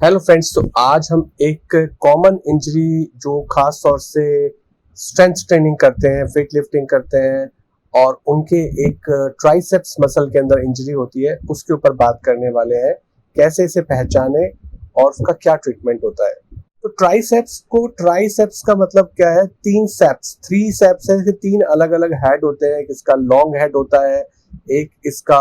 Hello friends, तो आज हम एक कॉमन इंजरी जो खास तौर से स्ट्रेंथ ट्रेनिंग करते हैं, वेट लिफ्टिंग करते हैं और उनके एक ट्राइसेप्स मसल के अंदर इंजरी होती है, उसके ऊपर बात करने वाले हैं। कैसे इसे पहचाने और उसका क्या ट्रीटमेंट होता है। तो ट्राइसेप्स का मतलब क्या है? थ्री सेप्स है कि तीन अलग अलग हेड होते हैं। एक इसका लॉन्ग हेड होता है, एक इसका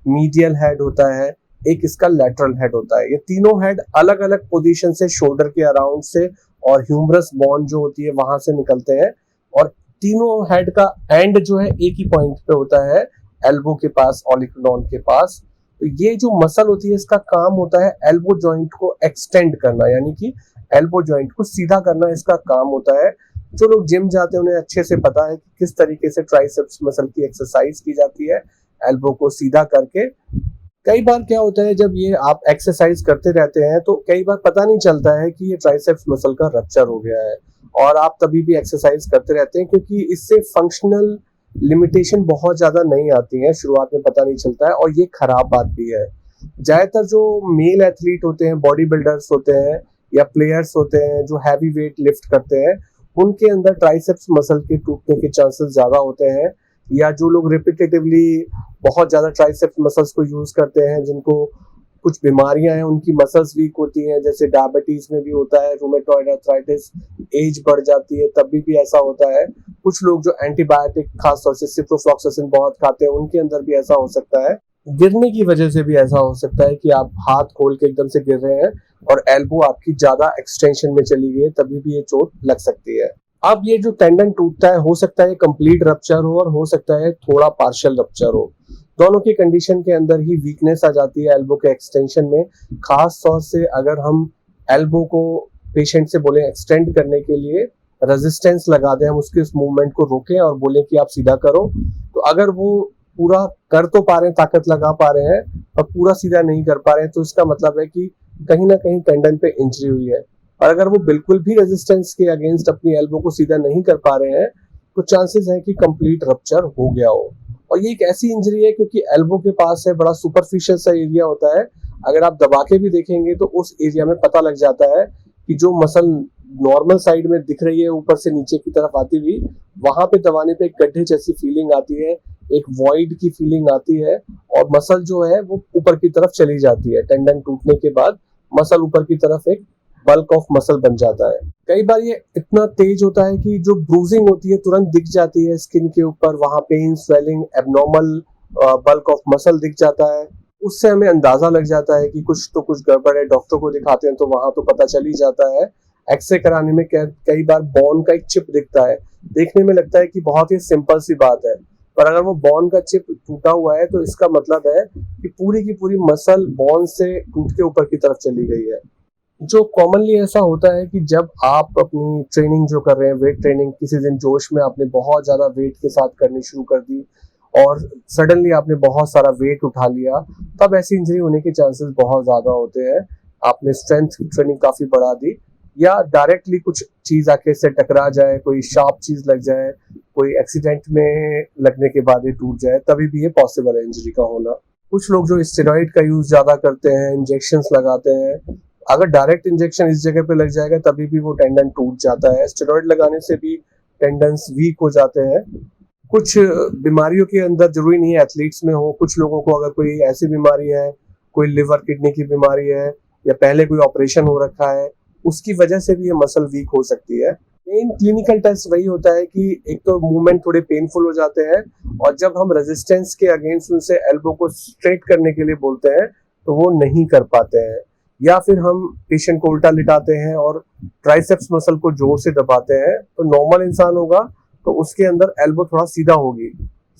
मीडियल हेड होता है, एक इसका लैटरल हेड होता है। ये तीनों हेड अलग अलग पोजीशन से, शोल्डर के अराउंड से और ह्यूमरस बोन जो होती है वहां से निकलते हैं। और तीनों हेड का एंड जो है एक ही पॉइंट पे होता है, एल्बो के पास, ऑलिकुलॉन के पास। तो ये जो मसल होती है, इसका काम होता है एल्बो जॉइंट को एक्सटेंड करना, यानी कि एल्बो जॉइंट को सीधा करना इसका काम होता है। जो लोग जिम जाते हैं उन्हें अच्छे से पता है कि किस तरीके से ट्राइसेप्स मसल की एक्सरसाइज की जाती है एल्बो को सीधा करके। कई बार क्या होता है, जब ये आप एक्सरसाइज करते रहते हैं तो कई बार पता नहीं चलता है कि ये ट्राइसेप्स मसल का रप्चर हो गया है, और आप तभी भी एक्सरसाइज करते रहते हैं क्योंकि इससे फंक्शनल लिमिटेशन बहुत ज्यादा नहीं आती है, शुरुआत में पता नहीं चलता है। और ये खराब बात भी है। ज्यादातर जो मेल एथलीट होते हैं, बॉडी बिल्डर्स होते हैं या प्लेयर्स होते हैं जो हैवी वेट लिफ्ट करते हैं, उनके अंदर ट्राइसेप्स मसल के टूटने के चांसेस ज्यादा होते हैं। या जो लोग रिपीटेटिवली बहुत ज्यादा ट्राइसेप्स मसल्स को यूज करते हैं, जिनको कुछ बीमारियां हैं, उनकी मसल्स वीक होती हैं, जैसे डायबिटीज में भी होता है, रूमेटॉइड आर्थराइटिस, एज बढ़ जाती है तब भी ऐसा होता है। कुछ लोग जो एंटीबायोटिक खासतौर से सिप्रोफ्लॉक्सासिन बहुत खाते हैं, उनके अंदर भी ऐसा हो सकता है। गिरने की वजह से भी ऐसा हो सकता है कि आप हाथ खोल के एकदम से गिर रहे हैं और एल्बो आपकी ज्यादा एक्सटेंशन में चली गई है, तभी भी ये चोट लग सकती है। अब ये जो टेंडन टूटता है, हो सकता है कंप्लीट रप्चर हो और हो सकता है थोड़ा पार्शियल रप्चर हो। दोनों की कंडीशन के अंदर ही वीकनेस आ जाती है एल्बो के एक्सटेंशन में। खास तौर से अगर हम एल्बो को पेशेंट से बोले एक्सटेंड करने के लिए, रेजिस्टेंस लगा दें, हम उसके उस मूवमेंट को रोकें और बोले कि आप सीधा करो, तो अगर वो पूरा कर तो पा रहे हैं, ताकत लगा पा रहे हैं, और पूरा सीधा नहीं कर पा रहे हैं, तो इसका मतलब है कि कहीं ना कहीं टेंडन पे इंजरी हुई है। और अगर वो बिल्कुल भी रेजिस्टेंस के अगेंस्ट अपनी एल्बो को सीधा नहीं कर पा रहे हैं, तो चांसेस है कि कंप्लीट रप्चर हो गया हो। और ये एक ऐसी इंजरी है क्योंकि एल्बो के पास है, बड़ा सुपरफिशियल सा एरिया होता है। अगर आप दबा के भी देखेंगे तो उस एरिया में पता लग जाता है कि जो मसल नॉर्मल साइड में दिख रही है ऊपर से नीचे की तरफ आती हुई, वहां पे दबाने पे एक गड्ढे जैसी फीलिंग आती है, एक वॉइड की फीलिंग आती है, और मसल जो है वो ऊपर की तरफ चली जाती है। टेंडन टूटने के बाद मसल ऊपर की तरफ एक बल्क ऑफ मसल बन जाता है। कई बार ये इतना तेज होता है कि जो ब्रूजिंग होती है तुरंत दिख जाती है स्किन के ऊपर, वहां pain, swelling, abnormal bulk of muscle दिख जाता है। उससे हमें अंदाजा लग जाता है कि कुछ गड़बड़ है। डॉक्टर को दिखाते हैं तो वहां तो पता चल ही जाता है। एक्सरे कराने में कई बार बोन का एक चिप दिखता है, देखने में लगता है कि बहुत ही सिंपल सी बात है, पर अगर वो बोन का चिप टूटा हुआ है तो इसका मतलब है कि पूरी की पूरी मसल बोन से टूट के ऊपर की तरफ चली गई है। जो कॉमनली ऐसा होता है कि जब आप अपनी ट्रेनिंग जो कर रहे हैं, वेट ट्रेनिंग, किसी दिन जोश में आपने बहुत ज्यादा वेट के साथ करनी शुरू कर दी और सडनली आपने बहुत सारा वेट उठा लिया, तब ऐसी इंजरी होने के चांसेस बहुत ज्यादा होते हैं। आपने स्ट्रेंथ की ट्रेनिंग काफी बढ़ा दी, या डायरेक्टली कुछ चीज आके से टकरा जाए, कोई शार्प चीज लग जाए, कोई एक्सीडेंट में लगने के बाद ये टूट जाए, तभी भी ये पॉसिबल है इंजरी का होना। कुछ लोग जो स्टेरॉइड का यूज ज्यादा करते हैं, इंजेक्शंस लगाते हैं, अगर डायरेक्ट इंजेक्शन इस जगह पे लग जाएगा तभी भी वो टेंडन टूट जाता है। स्टेरॉइड लगाने से भी टेंडन्स वीक हो जाते हैं। कुछ बीमारियों के अंदर, जरूरी नहीं है एथलीट्स में हो, कुछ लोगों को अगर कोई ऐसी बीमारी है, कोई लिवर किडनी की बीमारी है, या पहले कोई ऑपरेशन हो रखा है, उसकी वजह से भी ये मसल वीक हो सकती है। मेन क्लिनिकल टेस्ट वही होता है कि एक तो मूवमेंट थोड़े पेनफुल हो जाते हैं, और जब हम रेजिस्टेंस के अगेंस्ट उनसे एल्बो को स्ट्रेट करने के लिए बोलते हैं तो वो नहीं कर पाते हैं, या फिर हम पेशेंट को उल्टा लिटाते हैं और ट्राइसेप्स मसल को जोर से दबाते हैं। तो नॉर्मल इंसान होगा तो उसके अंदर एल्बो थोड़ा सीधा होगी,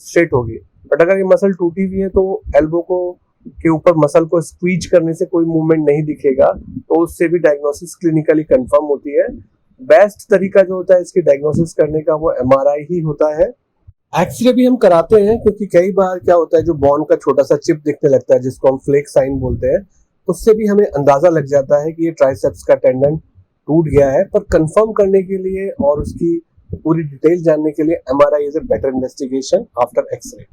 स्ट्रेट होगी, बट अगर ये मसल टूटी हुई है तो एल्बो को के ऊपर मसल को स्क्वीज करने से कोई मूवमेंट नहीं दिखेगा, तो उससे भी डायग्नोसिस क्लिनिकली कंफर्म होती है। बेस्ट तरीका जो होता है इसकी डायग्नोसिस करने का, वो एमआरआई ही होता है। एक्सरे भी हम कराते हैं क्योंकि कई बार क्या होता है, जो बोन का छोटा सा चिप दिखने लगता है जिसको हम फ्लेक साइन बोलते हैं, उससे भी हमें अंदाजा लग जाता है कि ये ट्राइसेप्स का टेंडन टूट गया है। पर कंफर्म करने के लिए और उसकी पूरी डिटेल जानने के लिए MRI is a better investigation after X ray.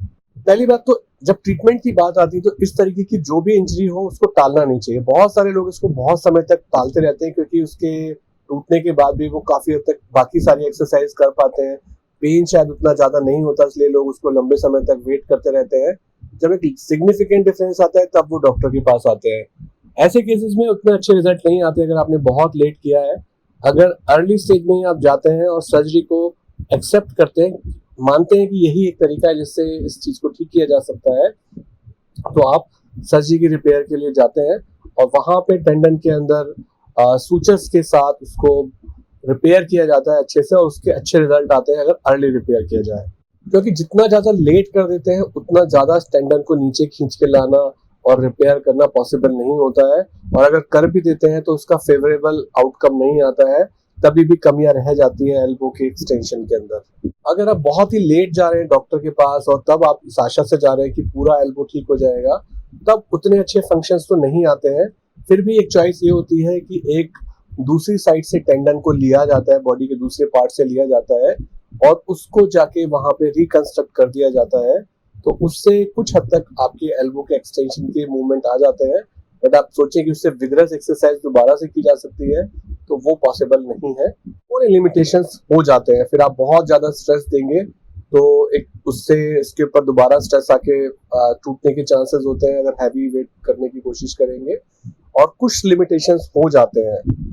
पहली बात तो जब ट्रीटमेंट की बात आती है तो इस तरीके की जो भी इंजरी हो उसको टालना नहीं चाहिए। बहुत सारे लोग इसको बहुत समय तक टालते रहते हैं क्योंकि उसके टूटने के बाद भी वो काफी हद तक बाकी सारी एक्सरसाइज कर पाते हैं। पेन शायद उतना ज्यादा नहीं होता, इसलिए लोग उसको लंबे समय तक वेट करते रहते हैं। जब एक सिग्निफिकेंट डिफरेंस आता है तब वो डॉक्टर के पास आते हैं। ऐसे केसेस में उतने अच्छे रिजल्ट नहीं आते अगर आपने बहुत लेट किया है। अगर अर्ली स्टेज में ही आप जाते हैं और सर्जरी को एक्सेप्ट करते हैं, मानते हैं कि यही एक तरीका है जिससे इस चीज को ठीक किया जा सकता है, तो आप सर्जरी की रिपेयर के लिए जाते हैं और वहां पे टेंडन के अंदर सूचर्स के साथ उसको रिपेयर किया जाता है अच्छे से, और उसके अच्छे रिजल्ट आते हैं अगर अर्ली रिपेयर किया जाए। क्योंकि जितना ज्यादा लेट कर देते हैं उतना ज्यादा टेंडन को नीचे खींच के लाना और रिपेयर करना पॉसिबल नहीं होता है, और अगर कर भी देते हैं तो उसका फेवरेबल आउटकम नहीं आता है, तभी भी कमियां रह जाती है एल्बो के एक्सटेंशन के अंदर। अगर आप बहुत ही लेट जा रहे हैं डॉक्टर के पास और तब आप इस आशा से जा रहे हैं कि पूरा एल्बो ठीक हो जाएगा, तब उतने अच्छे फंक्शंस तो नहीं आते हैं। फिर भी एक चॉइस ये होती है कि एक दूसरी साइड से टेंडन को लिया जाता है, बॉडी के दूसरे पार्ट से लिया जाता है और उसको जाके वहां पे रिकंस्ट्रक्ट कर दिया जाता है। तो उससे कुछ हद तक आपके एल्बो के एक्सटेंशन के मूवमेंट आ जाते हैं। बट आप सोचें कि उससे विगरस एक्सरसाइज दोबारा से की जा सकती है, तो वो पॉसिबल नहीं है। पूरे लिमिटेशंस हो जाते हैं। फिर आप बहुत ज्यादा स्ट्रेस देंगे तो एक उससे इसके ऊपर दोबारा स्ट्रेस आके टूटने के चांसेस होते हैं अगर हैवी वेट करने की कोशिश करेंगे, और कुछ लिमिटेशंस हो जाते हैं।